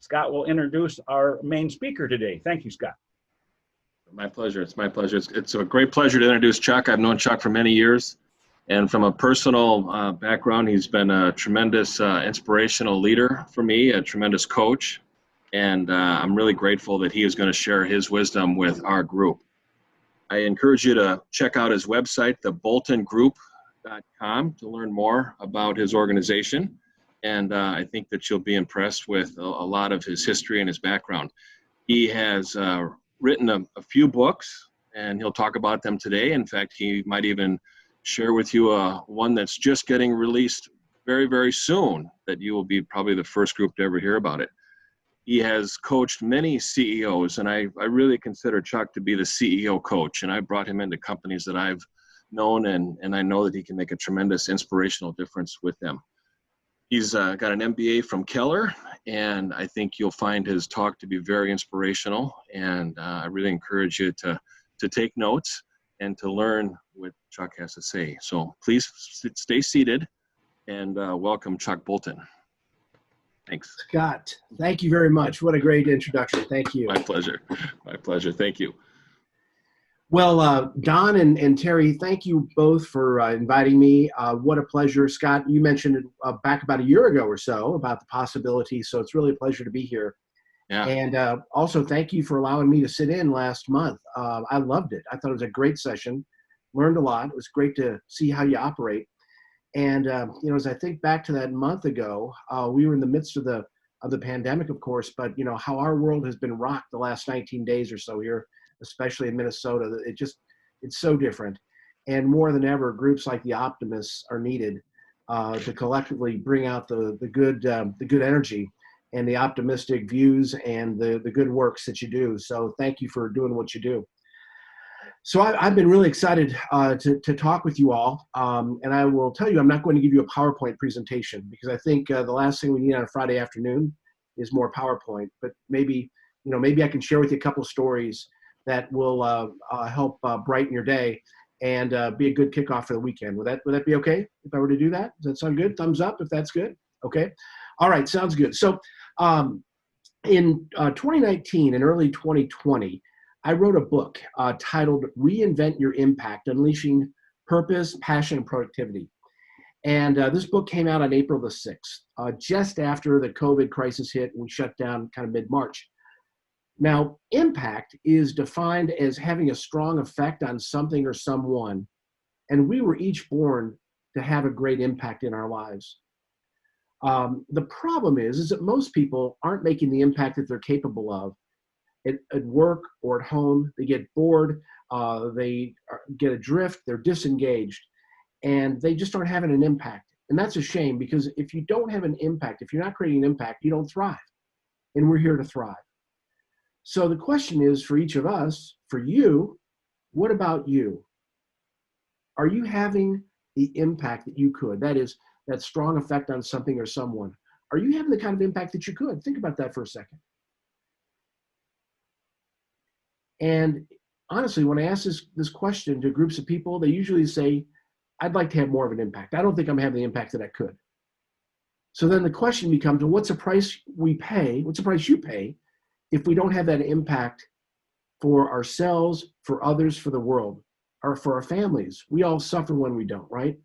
Scott will introduce our main speaker today. Thank you, Scott. My pleasure. It's my pleasure. It's a great pleasure to introduce Chuck. I've known Chuck for many years. And from a personal background, he's been a tremendous inspirational leader for me, a tremendous coach. And I'm really grateful that he is going to share his wisdom with our group. I encourage you to check out his website, theboltongroup.com, to learn more about his organization. And I think that you'll be impressed with a lot of his history and his background. He has written a few books, and he'll talk about them today. In fact, he might even share with you one that's just getting released very, very soon, that you will be probably the first group to ever hear about it. He has coached many CEOs, and I really consider Chuck to be the CEO coach, and I brought him into companies that I've known, and I know that he can make a tremendous inspirational difference with them. He's got an MBA from Keller, and I think you'll find his talk to be very inspirational, and I really encourage you to take notes and to learn what Chuck has to say. So please stay seated, and welcome Chuck Bolton. Thanks. Scott, thank you very much. What a great introduction. Thank you. My pleasure. My pleasure. Thank you. Well, Don and Terry, thank you both for inviting me. What a pleasure. Scott, you mentioned back about a year ago or so about the possibility, so it's really a pleasure to be here. Yeah. And also thank you for allowing me to sit in last month. I loved it. I thought it was a great session, learned a lot. It was great to see how you operate. And, you know, as I think back to that month ago, we were in the midst of the pandemic, of course, but, you know, how our world has been rocked the last 19 days or so here, especially in Minnesota. It's so different. And more than ever, groups like the Optimists are needed to collectively bring out the good energy and the optimistic views and the good works that you do. So thank you for doing what you do. So I've been really excited to talk with you all, and I will tell you I'm not going to give you a PowerPoint presentation because I think the last thing we need on a Friday afternoon is more PowerPoint. But maybe I can share with you a couple of stories that will help brighten your day and be a good kickoff for the weekend. Would that be okay if I were to do that? Does that sound good? Thumbs up if that's good. Okay. All right. Sounds good. So in 2019 and early 2020. I wrote a book titled Reinvent Your Impact, Unleashing Purpose, Passion, and Productivity. And this book came out on April the 6th, just after the COVID crisis hit and we shut down kind of mid-March. Now, impact is defined as having a strong effect on something or someone, and we were each born to have a great impact in our lives. The problem is that most people aren't making the impact that they're capable of. At work or at home, they get bored, they get adrift, they're disengaged, and they just aren't having an impact. And that's a shame because if you don't have an impact, if you're not creating an impact, you don't thrive. And we're here to thrive. So the question is for each of us, for you, what about you? Are you having the impact that you could? That is, that strong effect on something or someone. Are you having the kind of impact that you could? Think about that for a second. And honestly, when I ask this question to groups of people, they usually say, I'd like to have more of an impact. I don't think I'm having the impact that I could. So then the question becomes, well, what's the price we pay? What's the price you pay if we don't have that impact for ourselves, for others, for the world, or for our families? We all suffer when we don't, right?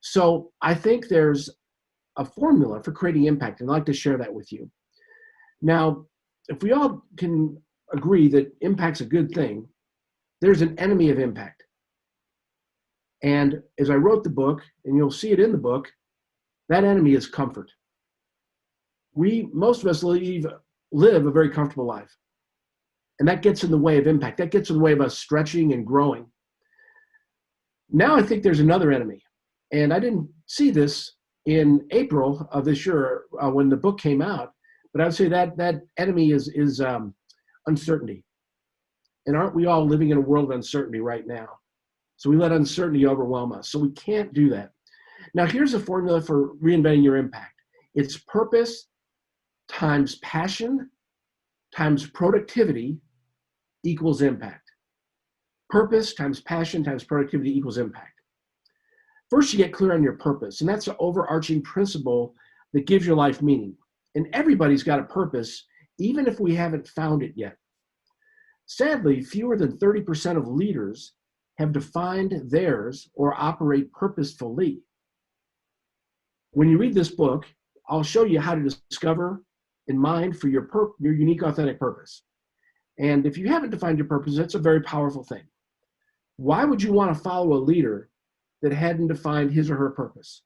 So I think there's a formula for creating impact, and I'd like to share that with you. Now, if we all can agree that impact's a good thing, there's an enemy of impact. And as I wrote the book, and you'll see it in the book, that enemy is comfort. Most of us live a very comfortable life. And that gets in the way of impact. That gets in the way of us stretching and growing. Now I think there's another enemy. And I didn't see this in April of this year when the book came out, but I would say that enemy is uncertainty. And aren't we all living in a world of uncertainty right now? So we let uncertainty overwhelm us. So we can't do that. Now here's a formula for reinventing your impact. It's purpose times passion times productivity equals impact. Purpose times passion times productivity equals impact. First, you get clear on your purpose, and that's an overarching principle that gives your life meaning. And everybody's got a purpose, even if we haven't found it yet. Sadly, fewer than 30% of leaders have defined theirs or operate purposefully. When you read this book, I'll show you how to discover and mind for your unique, authentic purpose. And if you haven't defined your purpose, that's a very powerful thing. Why would you want to follow a leader that hadn't defined his or her purpose?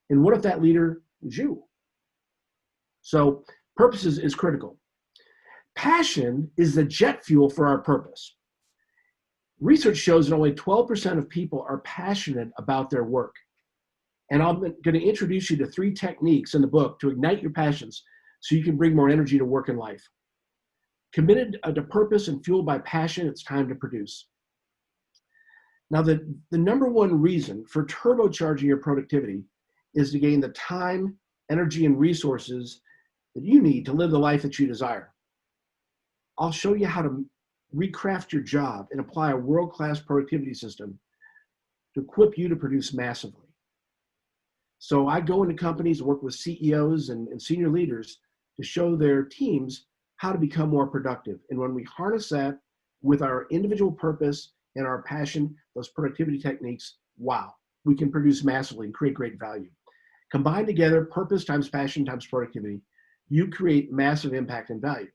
And what if that leader was you? So purpose is critical. Passion is the jet fuel for our purpose. Research shows that only 12% of people are passionate about their work. And I'm going to introduce you to 3 techniques in the book to ignite your passions so you can bring more energy to work and life. Committed to purpose and fueled by passion, it's time to produce. Now, the number one reason for turbocharging your productivity is to gain the time, energy, and resources that you need to live the life that you desire. I'll show you how to recraft your job and apply a world-class productivity system to equip you to produce massively. So I go into companies, work with CEOs and senior leaders to show their teams how to become more productive. And when we harness that with our individual purpose and our passion, those productivity techniques, wow, we can produce massively and create great value. Combined together, purpose times passion times productivity, you create massive impact and value.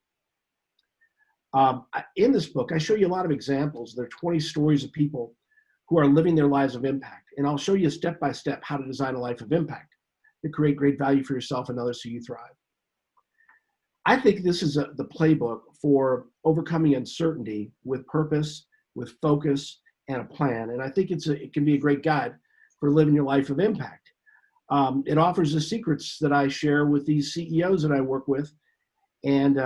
In this book, I show you a lot of examples. There are 20 stories of people who are living their lives of impact. And I'll show you step by step how to design a life of impact to create great value for yourself and others so you thrive. I think this is the playbook for overcoming uncertainty with purpose, with focus, and a plan. And I think it can be a great guide for living your life of impact. It offers the secrets that I share with these CEOs that I work with. And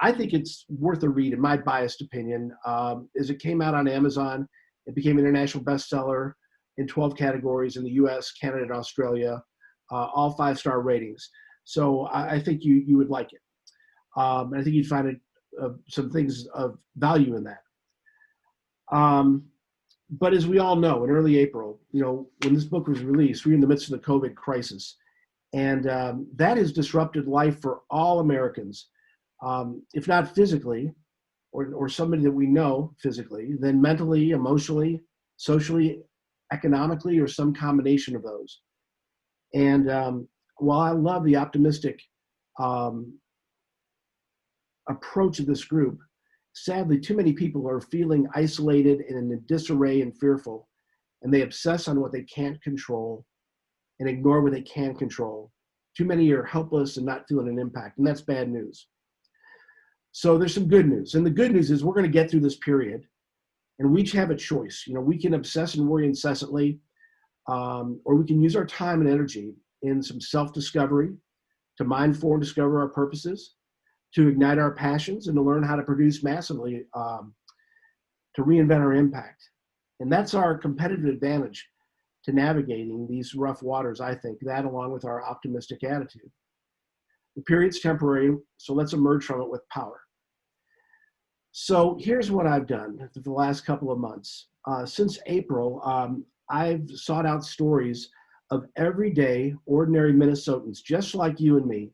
I think it's worth a read, in my biased opinion. As it came out on Amazon, it became an international bestseller in 12 categories in the US, Canada, and Australia, all 5-star ratings. So I think you would like it. And I think you'd find some things of value in that. But as we all know, in early April, when this book was released, we were in the midst of the COVID crisis. And that has disrupted life for all Americans, if not physically, or somebody that we know physically, then mentally, emotionally, socially, economically, or some combination of those. And while I love the optimistic approach of this group, sadly, too many people are feeling isolated and in disarray and fearful, and they obsess on what they can't control and ignore what they can control. Too many are helpless and not feeling an impact, and that's bad news. So there's some good news. And the good news is we're going to get through this period, and we each have a choice. We can obsess and worry incessantly, or we can use our time and energy in some self-discovery to mind for and discover our purposes, to ignite our passions, and to learn how to produce massively, to reinvent our impact. And that's our competitive advantage to navigating these rough waters, I think, that along with our optimistic attitude. The period's temporary, so let's emerge from it with power. So here's what I've done for the last couple of months. Since April, I've sought out stories of everyday, ordinary Minnesotans, just like you and me,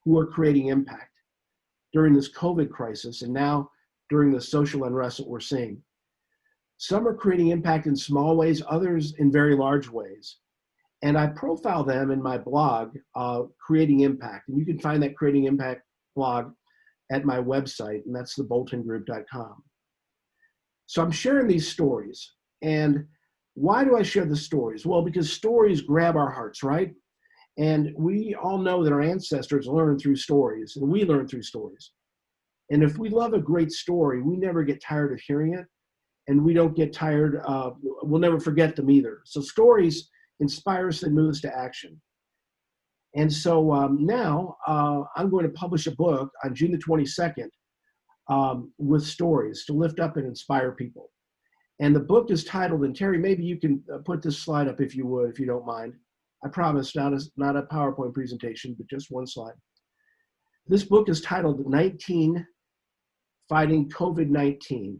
who are creating impact during this COVID crisis and now during the social unrest that we're seeing. Some are creating impact in small ways, others in very large ways. And I profile them in my blog, Creating Impact. And you can find that Creating Impact blog at my website, and that's theboltongroup.com. So I'm sharing these stories. And why do I share the stories? Well, because stories grab our hearts, right? And we all know that our ancestors learned through stories, and we learn through stories. And if we love a great story, we never get tired of hearing it, and we don't get tired, we'll never forget them either. So stories inspire us and move us to action. And so now I'm going to publish a book on June the 22nd with stories to lift up and inspire people. And the book is titled, and Terry, maybe you can put this slide up if you would, if you don't mind. I promise, not a PowerPoint presentation, but just one slide. This book is titled 19 Fighting COVID-19,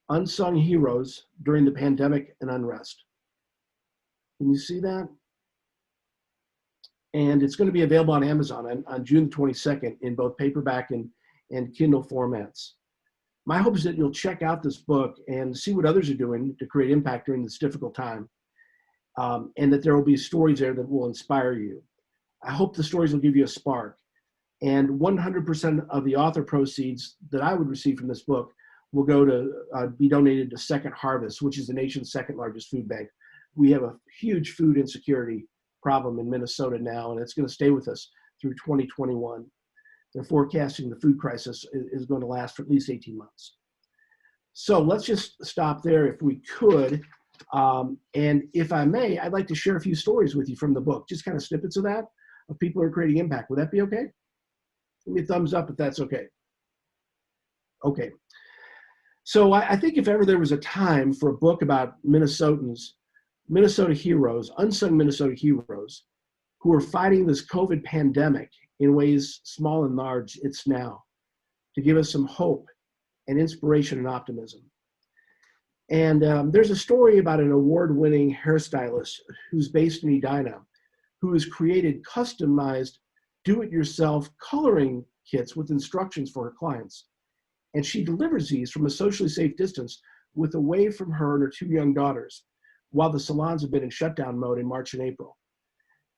Unsung Heroes During the Pandemic and Unrest. Can you see that? And it's going to be available on Amazon on June 22nd in both paperback and Kindle formats. My hope is that you'll check out this book and see what others are doing to create impact during this difficult time, and that there will be stories there that will inspire you. I hope the stories will give you a spark. And 100% of the author proceeds that I would receive from this book will go to be donated to Second Harvest, which is the nation's second largest food bank. We have a huge food insecurity problem in Minnesota now, and it's going to stay with us through 2021. They're forecasting the food crisis is going to last for at least 18 months. So let's just stop there if we could. And if I may, I'd like to share a few stories with you from the book, just kind of snippets of that, of people who are creating impact. Would that be okay? Give me a thumbs up if that's okay. Okay. So I think if ever there was a time for a book about Minnesotans, Minnesota heroes, unsung Minnesota heroes, who are fighting this COVID pandemic in ways small and large, it's now, to give us some hope and inspiration and optimism. And there's a story about an award-winning hairstylist who's based in Edina, who has created customized do-it-yourself coloring kits with instructions for her clients. And she delivers these from a socially safe distance away from her and her two young daughters, while the salons have been in shutdown mode in March and April.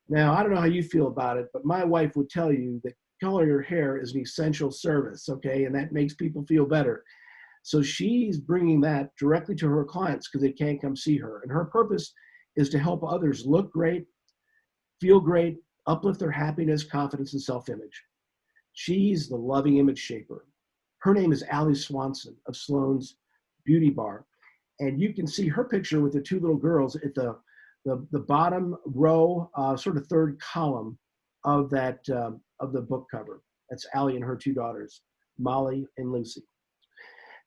Now, I don't know how you feel about it, but my wife would tell you that coloring your hair is an essential service, okay? And that makes people feel better. So she's bringing that directly to her clients because they can't come see her. And her purpose is to help others look great, feel great, uplift their happiness, confidence, and self-image. She's the loving image shaper. Her name is Allie Swanson of Sloan's Beauty Bar. And you can see her picture with the two little girls at the bottom row, sort of third column of that of the book cover. That's Allie and her two daughters, Molly and Lucy.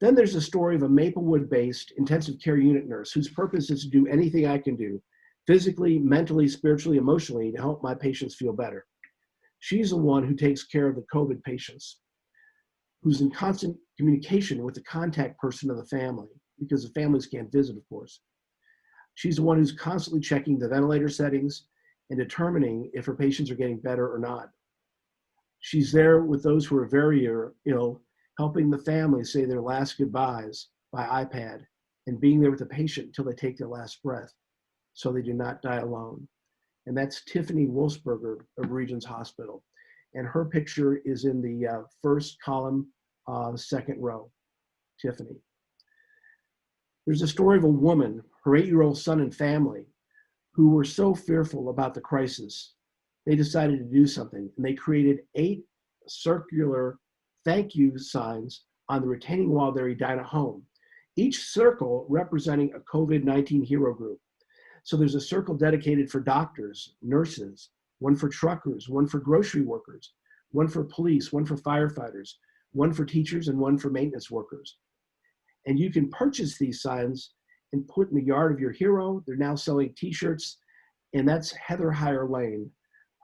Then there's a story of a Maplewood-based intensive care unit nurse whose purpose is to do anything I can do, physically, mentally, spiritually, emotionally, to help my patients feel better. She's the one who takes care of the COVID patients, who's in constant communication with the contact person of the family, because the families can't visit, of course. She's the one who's constantly checking the ventilator settings and determining if her patients are getting better or not. She's there with those who are very ill, helping the family say their last goodbyes by iPad and being there with the patient until they take their last breath so they do not die alone. And that's Tiffany Wolfsberger of Regions Hospital. And her picture is in the first column, second row, Tiffany. There's a story of a woman, her 8-year-old son and family, who were so fearful about the crisis, they decided to do something. And they created 8 circular thank you signs on the retaining wall of their Edina home, each circle representing a COVID-19 hero group. So there's a circle dedicated for doctors, nurses, one for truckers, one for grocery workers, one for police, one for firefighters, one for teachers, and one for maintenance workers. And you can purchase these signs and put in the yard of your hero. They're now selling t-shirts, and that's Heather Higher Lane.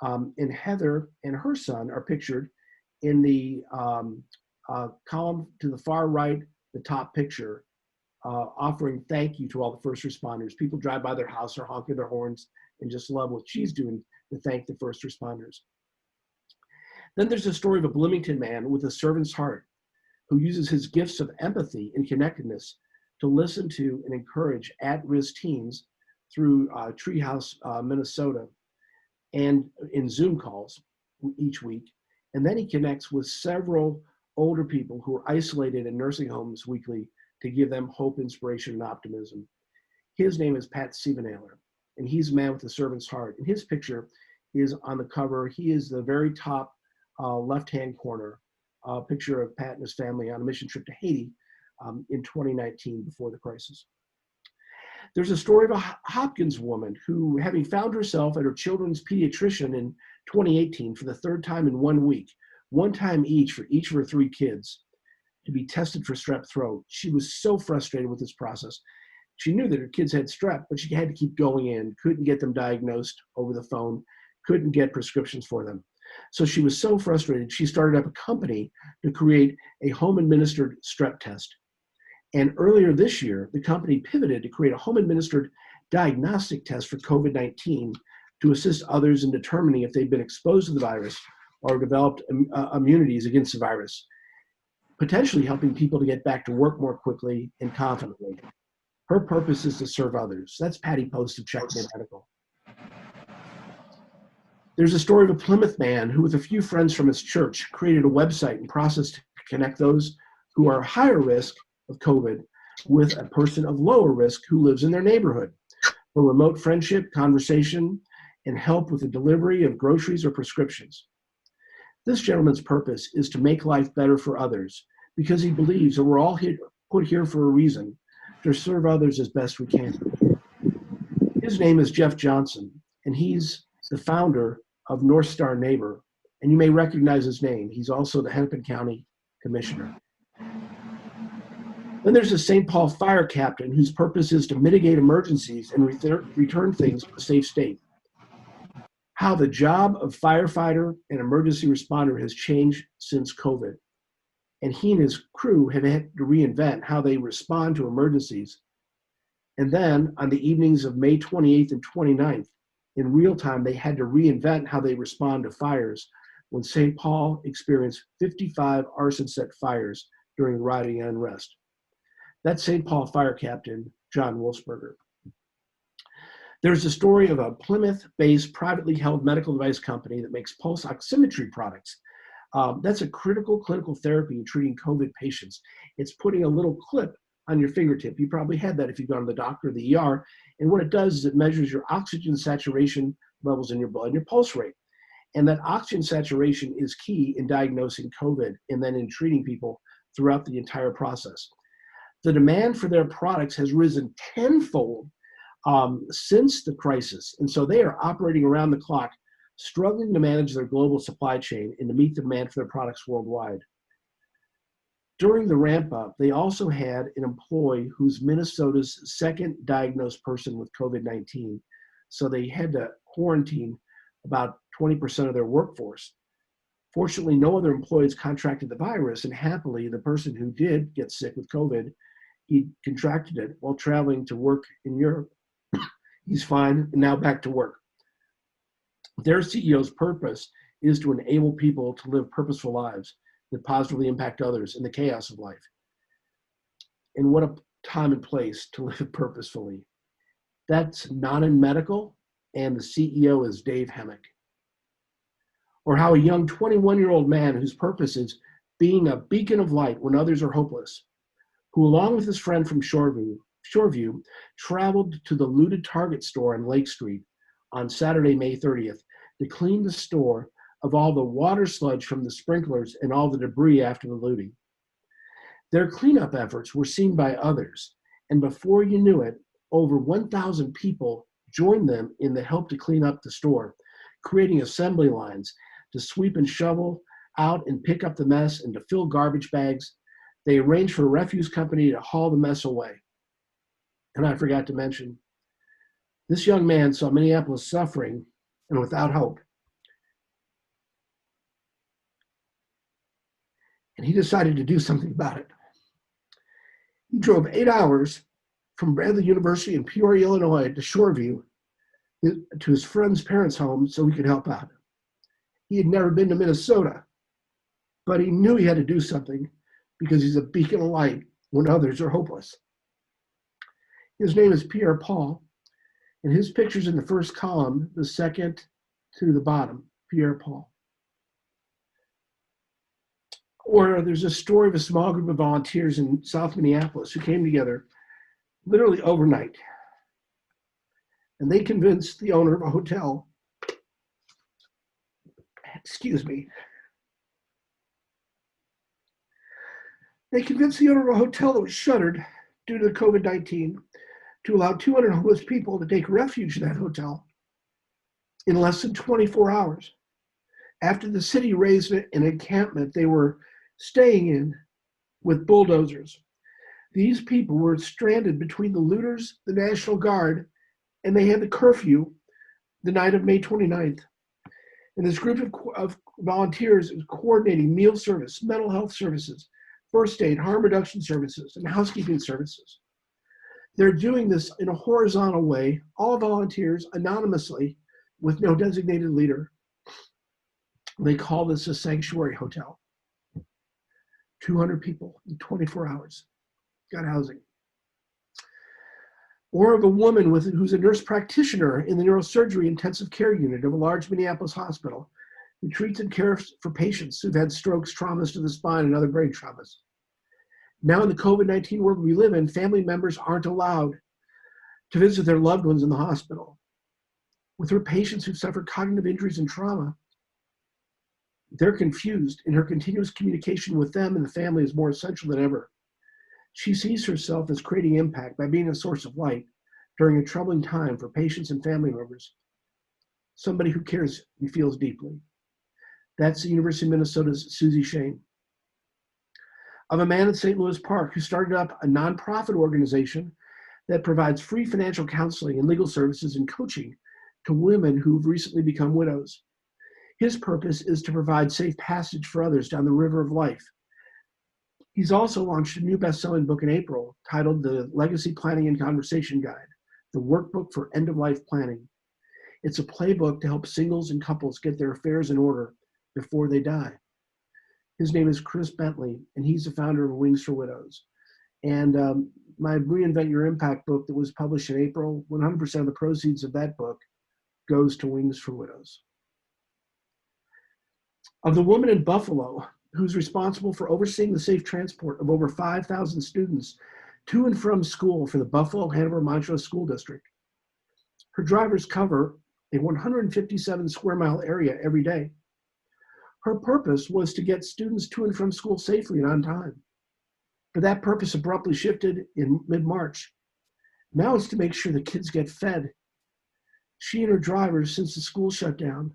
And Heather and her son are pictured in the column to the far right, the top picture, offering thank you to all the first responders. People drive by their house or honking their horns and just love what she's doing to thank the first responders. Then there's a story of a Bloomington man with a servant's heart who uses his gifts of empathy and connectedness to listen to and encourage at-risk teens through Treehouse, Minnesota, and in Zoom calls each week. And then he connects with several older people who are isolated in nursing homes weekly to give them hope, inspiration, and optimism. His name is Pat Siebenhaler, and he's a man with a servant's heart. And his picture is on the cover. He is the very top left-hand corner, picture of Pat and his family on a mission trip to Haiti in 2019 before the crisis. There's a story of a Hopkins woman who, having found herself at her children's pediatrician in 2018 for the 3rd time in 1 week, one time each for each of her 3 kids, to be tested for strep throat. She was so frustrated with this process. She knew that her kids had strep, but she had to keep going in, couldn't get them diagnosed over the phone, couldn't get prescriptions for them. So she was so frustrated, she started up a company to create a home-administered strep test. And earlier this year, the company pivoted to create a home-administered diagnostic test for COVID-19 to assist others in determining if they've been exposed to the virus or developed immunities against the virus, potentially helping people to get back to work more quickly and confidently. Her purpose is to serve others. That's Patty Post of Checkmate Medical. There's a story of a Plymouth man who, with a few friends from his church, created a website and process to connect those who are higher risk of COVID with a person of lower risk who lives in their neighborhood for remote friendship, conversation, and help with the delivery of groceries or prescriptions. This gentleman's purpose is to make life better for others because he believes that we're all put here for a reason, to serve others as best we can. His name is Jeff Johnson, and he's the founder of North Star Neighbor, and you may recognize his name. He's also the Hennepin County Commissioner. Then there's a St. Paul fire captain whose purpose is to mitigate emergencies and return things to a safe state. How the job of firefighter and emergency responder has changed since COVID. And he and his crew have had to reinvent how they respond to emergencies. And then on the evenings of May 28th and 29th, in real time, they had to reinvent how they respond to fires when St. Paul experienced 55 arson set fires during rioting and unrest. That's St. Paul fire captain, John Wolfsberger. There's a story of a Plymouth-based privately held medical device company that makes pulse oximetry products. That's a critical clinical therapy in treating COVID patients. It's putting a little clip on your fingertip. You probably had that if you've gone to the doctor or the ER. And what it does is it measures your oxygen saturation levels in your blood and your pulse rate. And that oxygen saturation is key in diagnosing COVID and then in treating people throughout the entire process. The demand for their products has risen tenfold since the crisis. And so they are operating around the clock, struggling to manage their global supply chain and to meet the demand for their products worldwide. During the ramp up, they also had an employee who's Minnesota's second diagnosed person with COVID-19. So they had to quarantine about 20% of their workforce. Fortunately, no other employees contracted the virus, and happily, the person who did get sick with COVID, he contracted it while traveling to work in Europe. He's fine, and now back to work. Their CEO's purpose is to enable people to live purposeful lives that positively impact others in the chaos of life. And what a time and place to live purposefully. That's not in medical, and the CEO is Dave Hemmick. Or how a young 21-year-old man whose purpose is being a beacon of light when others are hopeless, who along with his friend from Shoreview traveled to the looted Target store on Lake Street on Saturday, May 30th, to clean the store of all the water sludge from the sprinklers and all the debris after the looting. Their cleanup efforts were seen by others, and before you knew it, over 1,000 people joined them in the help to clean up the store, creating assembly lines to sweep and shovel out and pick up the mess and to fill garbage bags. They arranged for a refuse company to haul the mess away. And I forgot to mention, this young man saw Minneapolis suffering and without hope. And he decided to do something about it. He drove 8 hours from Bradley University in Peoria, Illinois to Shoreview to his friend's parents' home so he could help out. He had never been to Minnesota, but he knew he had to do something because he's a beacon of light when others are hopeless. His name is Pierre Paul, and his picture's in the first column, the second to the bottom, Pierre Paul. Or there's a story of a small group of volunteers in South Minneapolis who came together literally overnight. And they convinced the owner of a hotel, They convinced the owner of a hotel that was shuttered due to the COVID-19 to allow 200 homeless people to take refuge in that hotel in less than 24 hours. After the city raised an encampment they were staying in with bulldozers. These people were stranded between the looters, the National Guard, and they had the curfew the night of May 29th. And this group of volunteers is coordinating meal service, mental health services, first aid, harm reduction services, and housekeeping services. They're doing this in a horizontal way, all volunteers anonymously with no designated leader. They call this a sanctuary hotel. 200 people in 24 hours got housing. Or of a woman who's a nurse practitioner in the neurosurgery intensive care unit of a large Minneapolis hospital who treats and cares for patients who've had strokes, traumas to the spine, and other brain traumas. Now in the COVID-19 world we live in, family members aren't allowed to visit their loved ones in the hospital. With her patients who've suffered cognitive injuries and trauma, they're confused, and her continuous communication with them and the family is more essential than ever. She sees herself as creating impact by being a source of light during a troubling time for patients and family members, somebody who cares and feels deeply. That's the University of Minnesota's Susie Shane. Of a man in St. Louis Park who started up a nonprofit organization that provides free financial counseling and legal services and coaching to women who've recently become widows. His purpose is to provide safe passage for others down the river of life. He's also launched a new best-selling book in April titled The Legacy Planning and Conversation Guide, the workbook for end-of-life planning. It's a playbook to help singles and couples get their affairs in order before they die. His name is Chris Bentley, and he's the founder of Wings for Widows. And my Reinvent Your Impact book that was published in April, 100% of the proceeds of that book goes to Wings for Widows. Of the woman in Buffalo who's responsible for overseeing the safe transport of over 5,000 students to and from school for the Buffalo Hanover Montrose School District. Her drivers cover a 157 square mile area every day. Her purpose was to get students to and from school safely and on time. But that purpose abruptly shifted in mid-March. Now it's to make sure the kids get fed. She and her drivers, since the school shut down,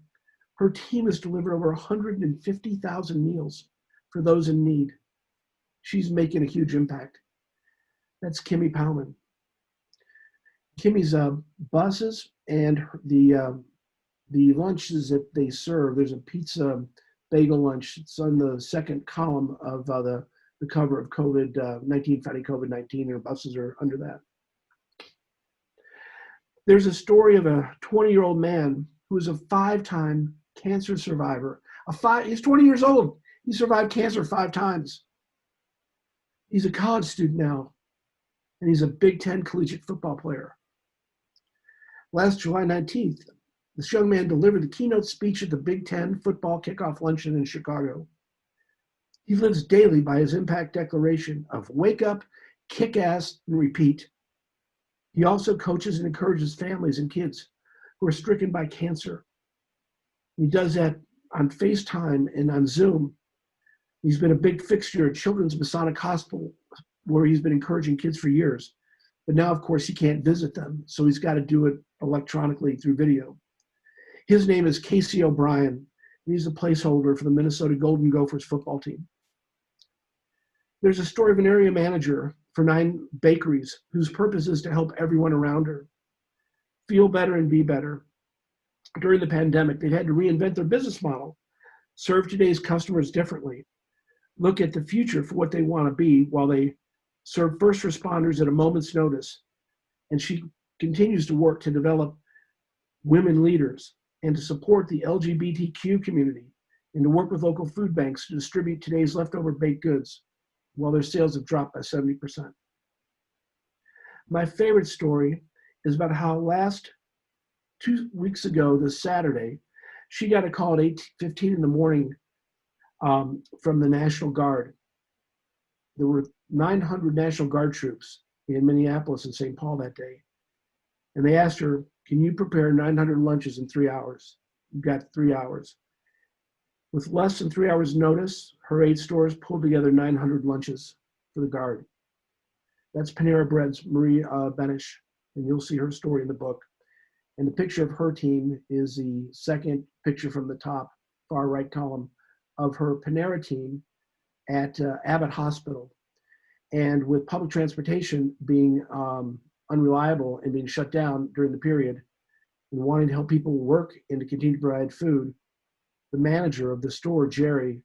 her team has delivered over 150,000 meals for those in need. She's making a huge impact. That's Kimmy Powman. Kimmy's buses and the lunches that they serve, there's a pizza bagel lunch. It's on the second column of the cover of COVID-19, fighting COVID-19, and her buses are under that. There's a story of a 20-year-old man who is a 5-time cancer survivor. He's 20 years old. He survived cancer 5 times. He's a college student now, and he's a Big Ten collegiate football player. Last July 19th, this young man delivered the keynote speech at the Big Ten football kickoff luncheon in Chicago. He lives daily by his impact declaration of wake up, kick ass, and repeat. He also coaches and encourages families and kids who are stricken by cancer. He does that on FaceTime and on Zoom. He's been a big fixture at Children's Masonic Hospital, where he's been encouraging kids for years. But now, of course, he can't visit them, so he's got to do it electronically through video. His name is Casey O'Brien, and he's the placeholder for the Minnesota Golden Gophers football team. There's a story of an area manager for 9 bakeries whose purpose is to help everyone around her feel better and be better. During the pandemic, they've had to reinvent their business model, serve today's customers differently, look at the future for what they want to be while they serve first responders at a moment's notice. And she continues to work to develop women leaders and to support the LGBTQ community and to work with local food banks to distribute today's leftover baked goods while their sales have dropped by 70%. My favorite story is about how last 2 weeks ago, this Saturday, she got a call at 8:15 in the morning from the National Guard. There were 900 National Guard troops in Minneapolis and St. Paul that day. And they asked her, can you prepare 900 lunches in 3 hours? You've got 3 hours. With less than 3 hours notice, her 8 stores pulled together 900 lunches for the Guard. That's Panera Bread's Marie Benish, and you'll see her story in the book. And the picture of her team is the second picture from the top, far right column, of her Panera team at Abbott Hospital. And with public transportation being unreliable and being shut down during the period, and wanting to help people work and to continue to provide food, the manager of the store, Jerry,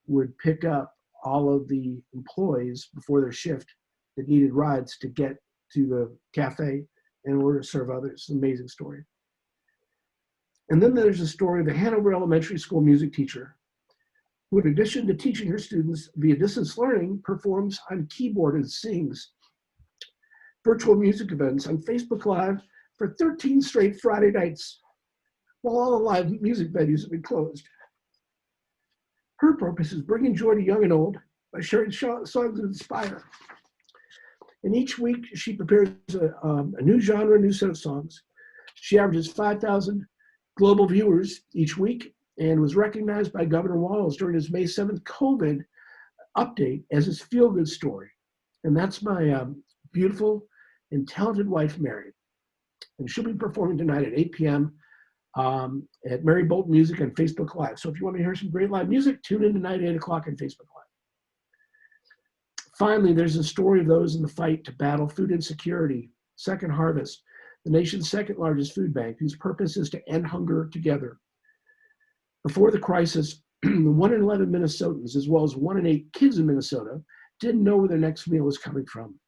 would pick up all of the employees before their shift that needed rides to get to the cafe in order to serve others. It's an amazing story. And then there's the story of the Hanover Elementary School music teacher who, in addition to teaching her students via distance learning, performs on keyboard and sings virtual music events on Facebook Live for 13 straight Friday nights while all the live music venues have been closed. Her purpose is bringing joy to young and old by sharing songs that inspire. And each week she prepares a new genre, a new set of songs. She averages 5,000 global viewers each week and was recognized by Governor Walz during his May 7th COVID update as his feel-good story. And that's my beautiful and talented wife, Mary. And she'll be performing tonight at 8 p.m. At Mary Bolton Music on Facebook Live. So if you want to hear some great live music, tune in tonight at 8 o'clock on Facebook Live. Finally, there's a story of those in the fight to battle food insecurity. Second Harvest, the nation's second largest food bank, whose purpose is to end hunger together. Before the crisis, 1 in 11 Minnesotans, as well as 1 in 8 kids in Minnesota, didn't know where their next meal was coming from.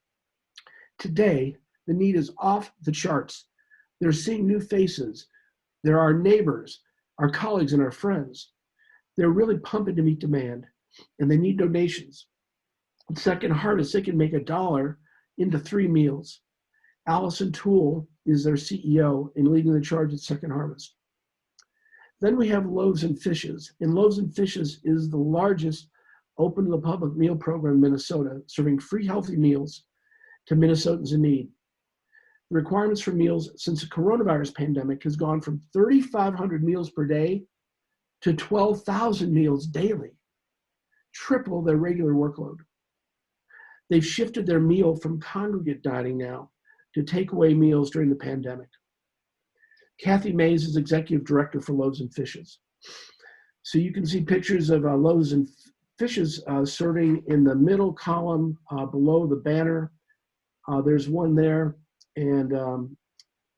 Today, the need is off the charts. They're seeing new faces. There are neighbors, our colleagues, and our friends. They're really pumping to meet demand, and they need donations. At Second Harvest, they can make $1 into 3 meals. Allison Toole is their CEO and leading the charge at Second Harvest. Then we have Loaves and Fishes, and Loaves and Fishes is the largest open to the public meal program in Minnesota, serving free healthy meals to Minnesotans in need. The requirements for meals since the coronavirus pandemic has gone from 3,500 meals per day to 12,000 meals daily, triple their regular workload. They've shifted their meal from congregate dining now to takeaway meals during the pandemic. Kathy Mays is executive director for Loaves and Fishes. So you can see pictures of Loaves and Fishes serving in the middle column below the banner. There's one there. And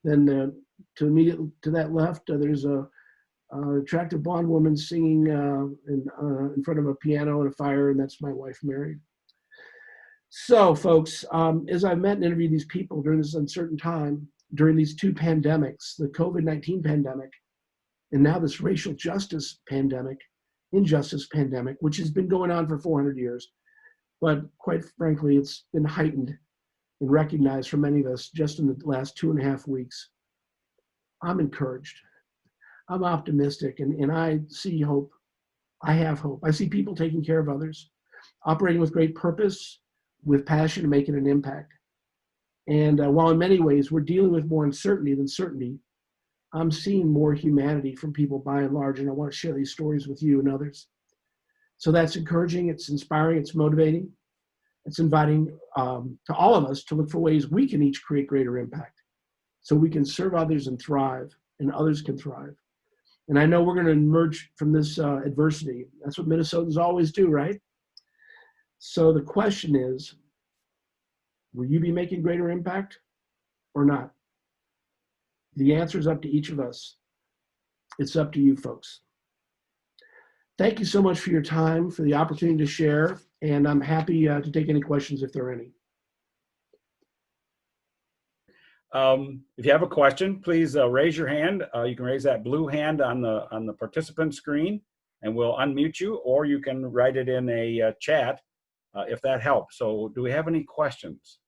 then to that left, there's a attractive blonde woman singing in front of a piano and a fire, and that's my wife, Mary. So, folks, as I've met and interviewed these people during this uncertain time, during these 2 pandemics, the COVID-19 pandemic, and now this racial justice pandemic, injustice pandemic, which has been going on for 400 years, but quite frankly, it's been heightened and recognized for many of us just in the last 2.5 weeks. I'm encouraged. I'm optimistic, and I see hope. I have hope. I see people taking care of others, operating with great purpose, with passion, and making an impact. And while in many ways we're dealing with more uncertainty than certainty, I'm seeing more humanity from people by and large, and I want to share these stories with you and others. So that's encouraging, it's inspiring, it's motivating. It's inviting to all of us to look for ways we can each create greater impact so we can serve others and thrive, and others can thrive. And I know we're going to emerge from this adversity. That's what Minnesotans always do, right? So the question is, will you be making greater impact or not? The answer is up to each of us. It's up to you, folks. Thank you so much for your time, for the opportunity to share, and I'm happy to take any questions if there are any. If you have a question, please raise your hand. You can raise that blue hand on the participant screen, and we'll unmute you, or you can write it in a chat if that helps. So do we have any questions?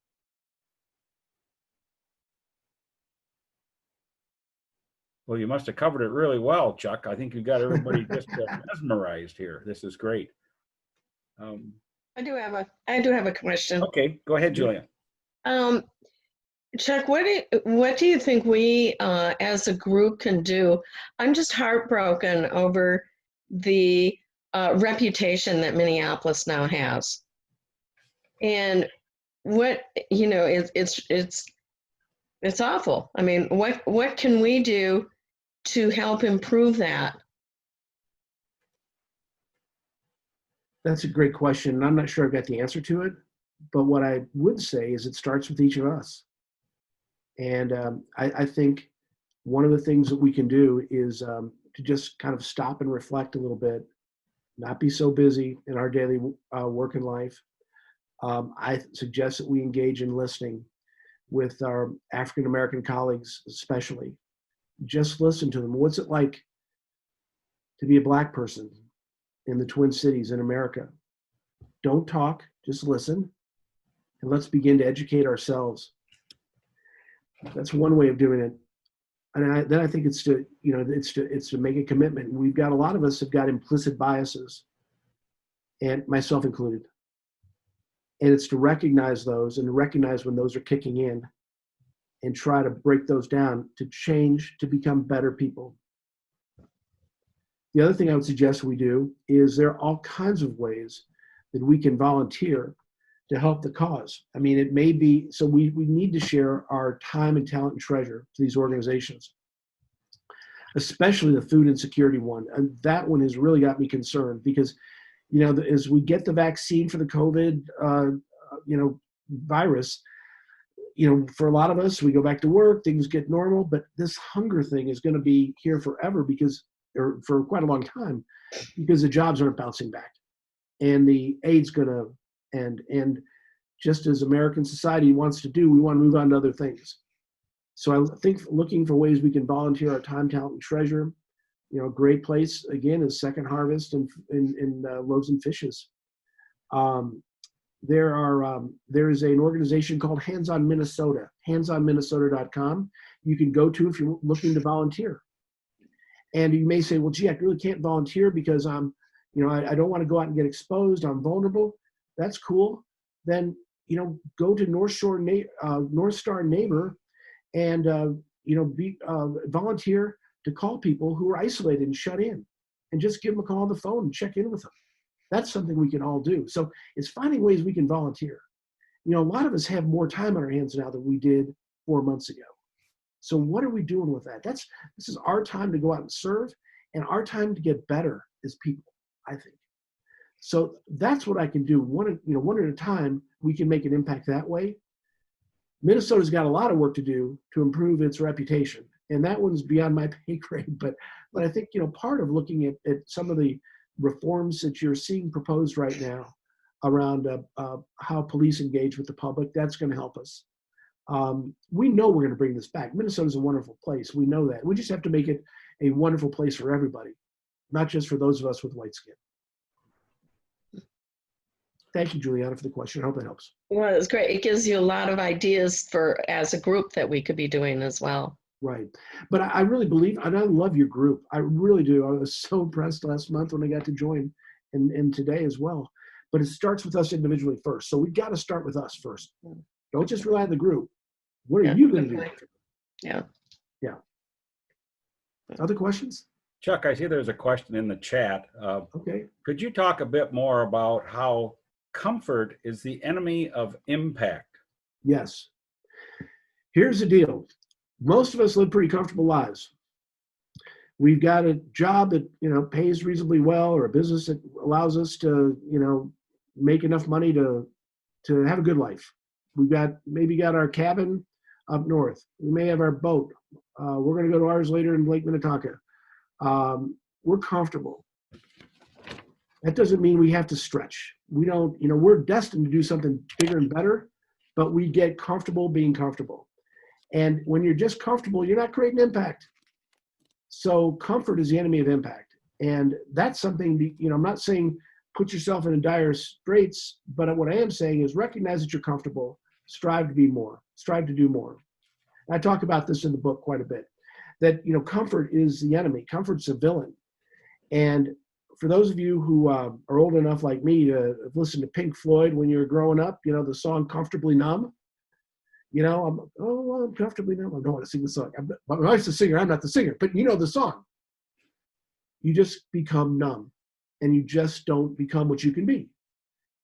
Well, you must have covered it really well, Chuck. I think you got everybody just mesmerized here. This is great. I do have a question. Okay, go ahead, Julia. Chuck, what do you think we as a group can do? I'm just heartbroken over the reputation that Minneapolis now has, and it's awful. I mean, what can we do to help improve that? That's a great question, and I'm not sure I've got the answer to it. But what I would say is it starts with each of us. And I think one of the things that we can do is to just kind of stop and reflect a little bit, not be so busy in our daily work and life. I suggest that we engage in listening with our African-American colleagues, especially. just listen to them. What's it like to be a Black person in the Twin Cities in America? Don't talk, just listen, and let's begin to educate ourselves. That's one way of doing it. And then I think it's to make a commitment. We've got, a lot of us have got implicit biases, and myself included. And it's to recognize those and to recognize when those are kicking in and try to break those down to change, to become better people. The other thing I would suggest we do is there are all kinds of ways that we can volunteer to help the cause. I mean, it may be, so we need to share our time and talent and treasure to these organizations, especially the food insecurity one. And that one has really got me concerned because, as we get the vaccine for the COVID, virus, for a lot of us, we go back to work, things get normal, but this hunger thing is going to be here forever or for quite a long time, because the jobs aren't bouncing back, and the aid's going to end. And just as American society wants to do, we want to move on to other things. So I think looking for ways we can volunteer our time, talent, and treasure. A great place again is Second Harvest in Loaves and Fishes. There is an organization called Hands on Minnesota, handsonminnesota.com. You can go to if you're looking to volunteer. And you may say, well, gee, I really can't volunteer because I don't want to go out and get exposed. I'm vulnerable. That's cool. Then, go to North Star Neighbor and, volunteer to call people who are isolated and shut in, and just give them a call on the phone and check in with them. That's something we can all do. So it's finding ways we can volunteer. A lot of us have more time on our hands now than we did 4 months ago. So what are we doing with that? This is our time to go out and serve, and our time to get better as people, I think. So that's what I can do. One at a time, we can make an impact that way. Minnesota's got a lot of work to do to improve its reputation, and that one's beyond my pay grade. But I think, part of looking at some of the reforms that you're seeing proposed right now around how police engage with the public, that's going to help us. We know we're going to bring this back. Minnesota's a wonderful place. We know that. We just have to make it a wonderful place for everybody, not just for those of us with white skin. Thank you, Juliana, for the question. I hope that helps. Well, it's great. It gives you a lot of ideas as a group that we could be doing as well. Right. But I really believe, and I love your group. I really do. I was so impressed last month when I got to join, and today as well. But it starts with us individually first. So we got to start with us first. Don't just rely on the group. What are you going to do? Yeah. Yeah. Other questions? Chuck, I see there's a question in the chat. Okay. Could you talk a bit more about how comfort is the enemy of impact? Yes. Here's the deal. Most of us live pretty comfortable lives. We've got a job that, pays reasonably well, or a business that allows us to, make enough money to have a good life. We've maybe got our cabin up north. We may have our boat. We're going to go to ours later in Lake Minnetonka. We're comfortable. That doesn't mean we have to stretch. We don't, we're destined to do something bigger and better, but we get comfortable being comfortable. And when you're just comfortable, you're not creating impact. So comfort is the enemy of impact. And that's something, I'm not saying put yourself in dire straits, but what I am saying is recognize that you're comfortable, strive to be more, strive to do more. And I talk about this in the book quite a bit, that, comfort is the enemy. Comfort's a villain. And for those of you who are old enough like me to listen to Pink Floyd when you were growing up, the song Comfortably Numb, I'm comfortably numb. I don't want to sing the song. My wife's the singer. I'm not the singer, but you know the song. You just become numb, and you just don't become what you can be.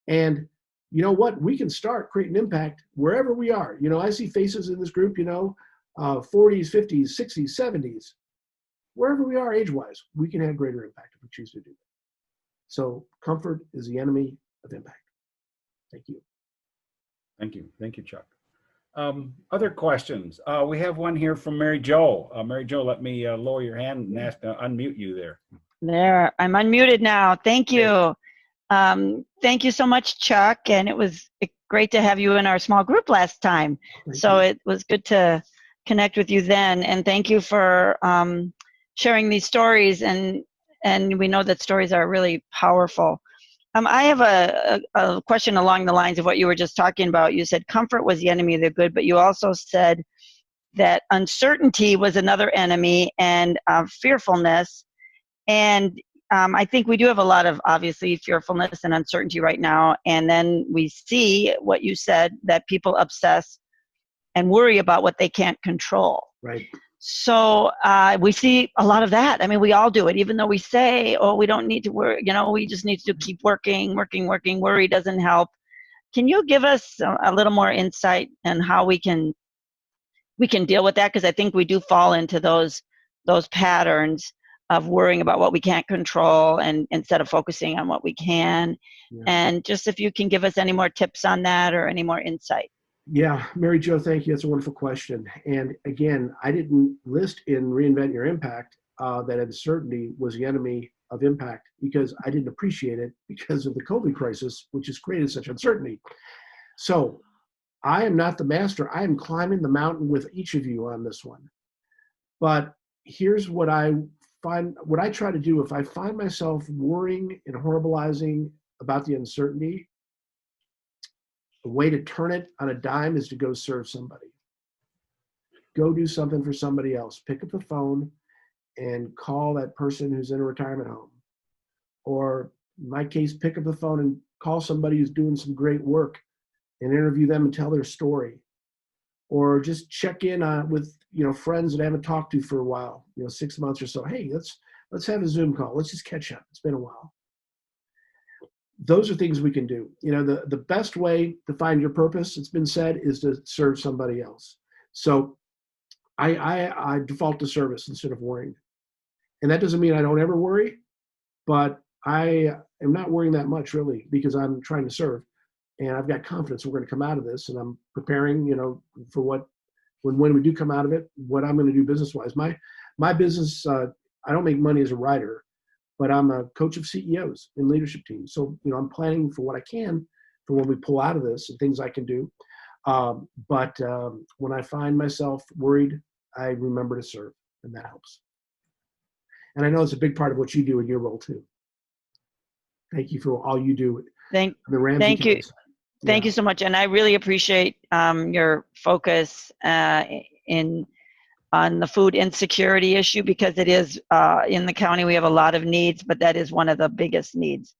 And you know what? We can start creating impact wherever we are. I see faces in this group, 40s, 50s, 60s, 70s. Wherever we are age-wise, we can have greater impact if we choose to do that. So comfort is the enemy of impact. Thank you. Thank you. Thank you, Chuck. Other questions? We have one here from Mary Jo. Mary Jo, let me lower your hand and ask to unmute you there. There, I'm unmuted now. Thank you. Thank you so much, Chuck. And it was great to have you in our small group last time. So it was good to connect with you then. And thank you for sharing these stories. And we know that stories are really powerful. I have a question along the lines of what you were just talking about. You said comfort was the enemy of the good, but you also said that uncertainty was another enemy, and fearfulness. And I think we do have a lot of, obviously, fearfulness and uncertainty right now. And then we see what you said, that people obsess and worry about what they can't control. Right. So we see a lot of that. I mean, we all do it, even though we say, oh, we don't need to work, we just need to keep working. Worry doesn't help. Can you give us a little more insight on how we can deal with that? Because I think we do fall into those patterns of worrying about what we can't control, and instead of focusing on what we can. Yeah. And just if you can give us any more tips on that or any more insight. Yeah, Mary Jo, thank you. That's a wonderful question. And again, I didn't list in Reinvent Your Impact that uncertainty was the enemy of impact, because I didn't appreciate it because of the COVID crisis, which has created such uncertainty. So I am not the master. I am climbing the mountain with each of you on this one. But here's what I try to do. If I find myself worrying and horribilizing about the uncertainty, the way to turn it on a dime is to go serve somebody. Go do something for somebody else. Pick up the phone and call that person who's in a retirement home. Or in my case, pick up the phone and call somebody who's doing some great work and interview them and tell their story. Or just check in with friends that I haven't talked to for a while, 6 months or so. Hey, let's have a Zoom call. Let's just catch up. It's been a while. Those are things we can do. The best way to find your purpose, it's been said, is to serve somebody else. So I default to service instead of worrying. And that doesn't mean I don't ever worry, but I am not worrying that much, really, because I'm trying to serve. And I've got confidence we're going to come out of this, and I'm preparing, for when we do come out of it, what I'm going to do business-wise. My business, I don't make money as a writer, but I'm a coach of CEOs and leadership teams. So, I'm planning for what I can for when we pull out of this and things I can do. But when I find myself worried, I remember to serve, and that helps. And I know it's a big part of what you do in your role too. Thank you for all you do. Thank you. Thank you so much. And I really appreciate your focus on the food insecurity issue, because it is in the county we have a lot of needs, but that is one of the biggest needs: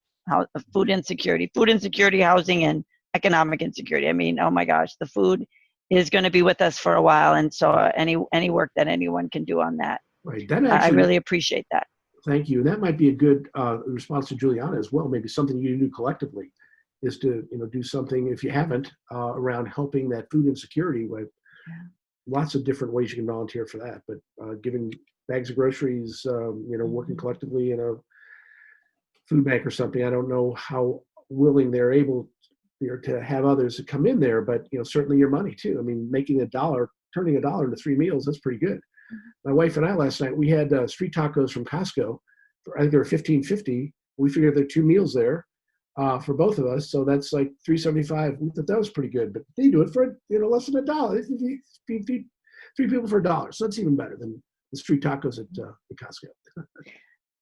food insecurity, housing, and economic insecurity. I mean, oh my gosh, the food is going to be with us for a while, and so any work that anyone can do on that, right? I really appreciate that. Thank you. And that might be a good response to Juliana as well. Maybe something you do collectively is to do something, if you haven't, around helping that food insecurity with. Yeah. Lots of different ways you can volunteer for that, but giving bags of groceries, working collectively in a food bank or something. I don't know how willing they're able to have others come in there, but certainly your money too. I mean, turning a dollar into 3 meals, that's pretty good. Mm-hmm. My wife and I last night, we had street tacos from Costco. I think they were $15.50. We figured there are 2 meals there for both of us, so that's like $3.75. We thought that was pretty good, but they do it for less than $1. Feed 3 people for $1, so that's even better than the street tacos at Costco.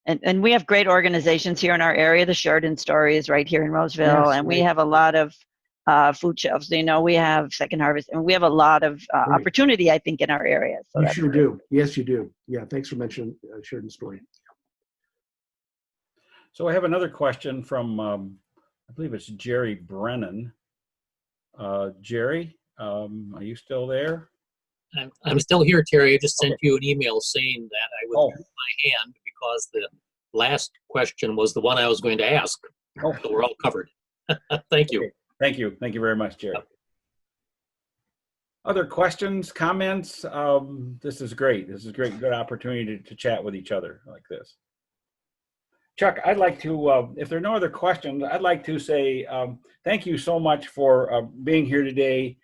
And we have great organizations here in our area. The Sheridan Story is right here in Roseville, and we have a lot of food shelves. We have Second Harvest, and we have a lot of opportunity, I think, in our area. So you sure do. Yes, you do. Yeah, thanks for mentioning Sheridan Story. So I have another question from, I believe it's Jerry Brennan. Jerry, are you still there? I'm still here, Terry. I just sent you an email saying that I withdrew my hand because the last question was the one I was going to ask. So we're all covered. Thank you. Okay. Thank you. Thank you very much, Jerry. Other questions, comments? This is great. This is a good opportunity to chat with each other like this. Chuck, I'd like to, if there are no other questions, I'd like to say thank you so much for being here today.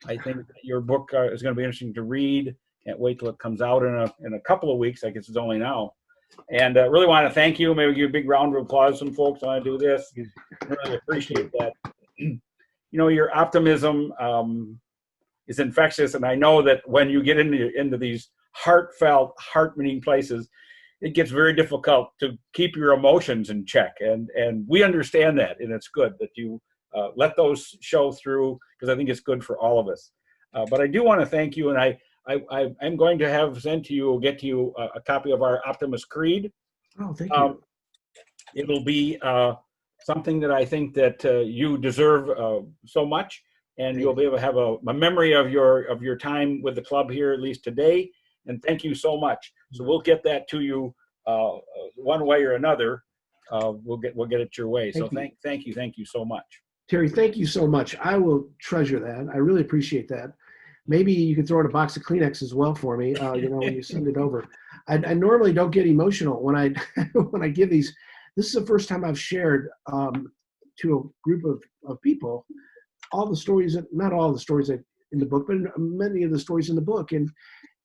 I think your book is going to be interesting to read. Can't wait till it comes out in a couple of weeks. I guess it's only now. And really want to thank you. Maybe give a big round of applause to some folks when I do this. Really appreciate that. Your optimism, is infectious. And I know that when you get into these heartfelt, heart-meeting places, it gets very difficult to keep your emotions in check. And we understand that, and it's good that you let those show through, because I think it's good for all of us. But I do want to thank you, and I'm going to have sent to you, get to you a copy of our Optimist Creed. Oh, thank you. It'll be something that I think that you deserve so much, and you'll be able to have a memory of your time with the club here, at least today. And thank you so much. So we'll get that to you one way or another. We'll get it your way. So thank you so much, Terry. Thank you so much. I will treasure that. I really appreciate that. Maybe you can throw in a box of Kleenex as well for me. When you send it over. I normally don't get emotional when I when I give these. This is the first time I've shared to a group of people all the stories, not all the stories in the book, but many of the stories in the book.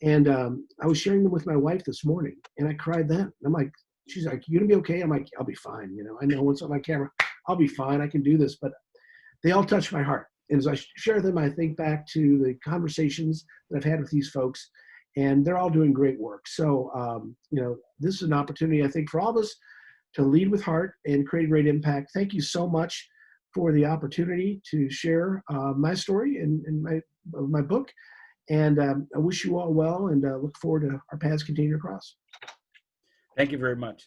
And I was sharing them with my wife this morning, and I cried then. And I'm like, she's like, "You gonna be okay?" I'm like, "I'll be fine. I know what's on my camera. I'll be fine. I can do this." But they all touch my heart. And as I share them, I think back to the conversations that I've had with these folks, and they're all doing great work. So, this is an opportunity, I think, for all of us to lead with heart and create a great impact. Thank you so much for the opportunity to share my story and my book. And I wish you all well, and look forward to our paths continuing to cross. Thank you very much.